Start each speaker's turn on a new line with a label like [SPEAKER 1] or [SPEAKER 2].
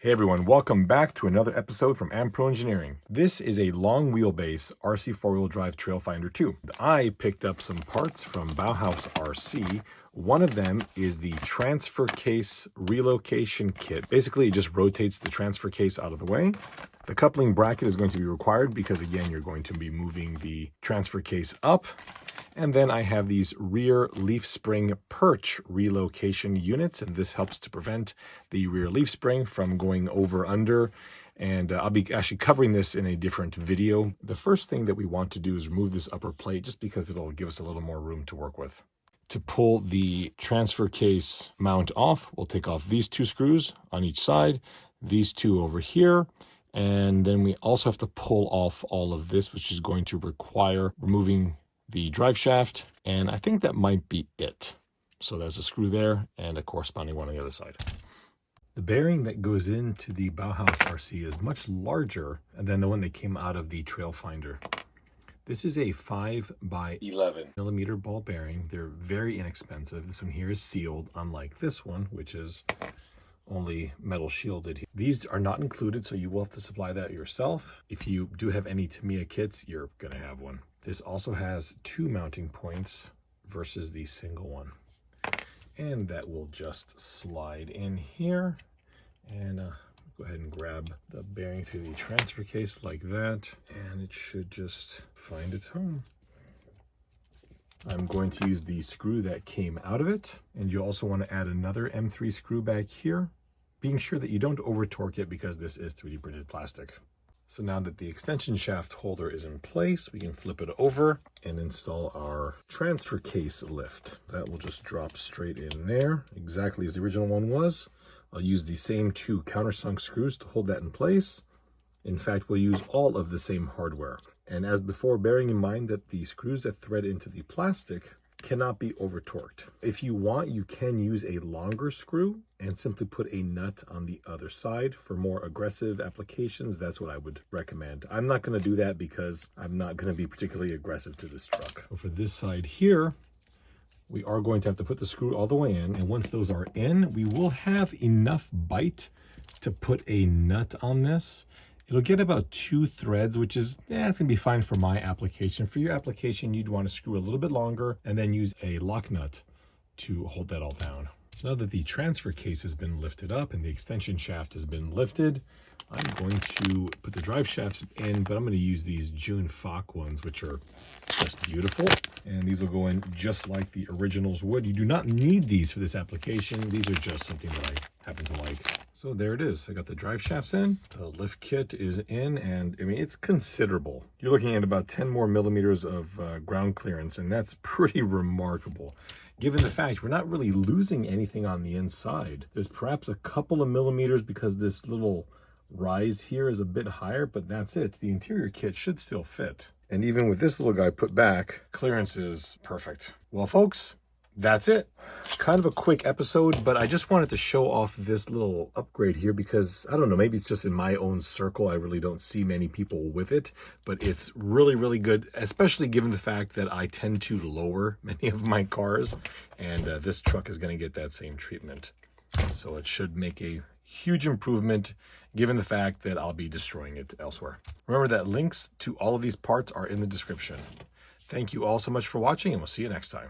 [SPEAKER 1] Hey everyone, welcome back to another episode from Pro Engineering. This is a long wheelbase RC four-wheel drive Trailfinder 2. I picked up some parts from Bowhouse RC. One of them is the transfer case relocation kit. Basically, it just rotates the transfer case out of the way. The coupling bracket is going to be required because, again, you're going to be moving the transfer case up. And then I have these rear leaf spring perch relocation units, and this helps to prevent the rear leaf spring from going over under. And I'll be actually covering this in a different video. The first thing that we want to do is remove this upper plate just because it'll give us a little more room to work with. To pull the transfer case mount off, we'll take off these two screws on each side, these two over here. And then we also have to pull off all of this, which is going to require removing the drive shaft, and I think that might be it. So there's a screw there and a corresponding one on the other side. The bearing that goes into the Bowhouse RC is much larger than the one that came out of the Trailfinder. This is a 5 by 11 millimeter ball bearing. They're very inexpensive. This one here is sealed, unlike this one, which is only metal shielded. These are not included, so you will have to supply that yourself. If you do have any Tamiya kits, you're gonna have one. This also has 2 mounting points versus the single one. And that will just slide in here. And go ahead and grab the bearing through the transfer case like that. And it should just find its home. I'm going to use the screw that came out of it. And you also want to add another M3 screw back here, being sure that you don't over torque it because this is 3D printed plastic. So now that the extension shaft holder is in place, we can flip it over and install our transfer case lift. That will just drop straight in there, exactly as the original one was. I'll use the same 2 countersunk screws to hold that in place. In fact, we'll use all of the same hardware. And as before, bearing in mind that the screws that thread into the plastic cannot be over torqued. If you want, you can use a longer screw and simply put a nut on the other side. For more aggressive applications, that's what I would recommend. I'm not going to do that because I'm not going to be particularly aggressive to this truck. So for this side here, we are going to have to put the screw all the way in. And once those are in, we will have enough bite to put a nut on this. It'll get about 2 threads, which is, it's going to be fine for my application. For your application, you'd want to screw a little bit longer and then use a lock nut to hold that all down. So now that the transfer case has been lifted up and the extension shaft has been lifted, I'm going to put the drive shafts in, but I'm going to use these June Fock ones, which are just beautiful. And these will go in just like the originals would. You do not need these for this application. These are just something that I happen to like. So there it is. I got the drive shafts in, the lift kit is in, and I mean, it's considerable. You're looking at about 10 more millimeters of ground clearance, and that's pretty remarkable. Given the fact we're not really losing anything on the inside. There's perhaps a couple of millimeters because this little rise here is a bit higher, but that's it. The interior kit should still fit. And even with this little guy put back, clearance is perfect. Well, folks, that's it. Kind of a quick episode, but I just wanted to show off this little upgrade here because, I don't know, maybe it's just in my own circle. I really don't see many people with it, but it's really, really good, especially given the fact that I tend to lower many of my cars, and this truck is going to get that same treatment. So it should make a huge improvement given the fact that I'll be destroying it elsewhere. Remember that links to all of these parts are in the description. Thank you all so much for watching, and we'll see you next time.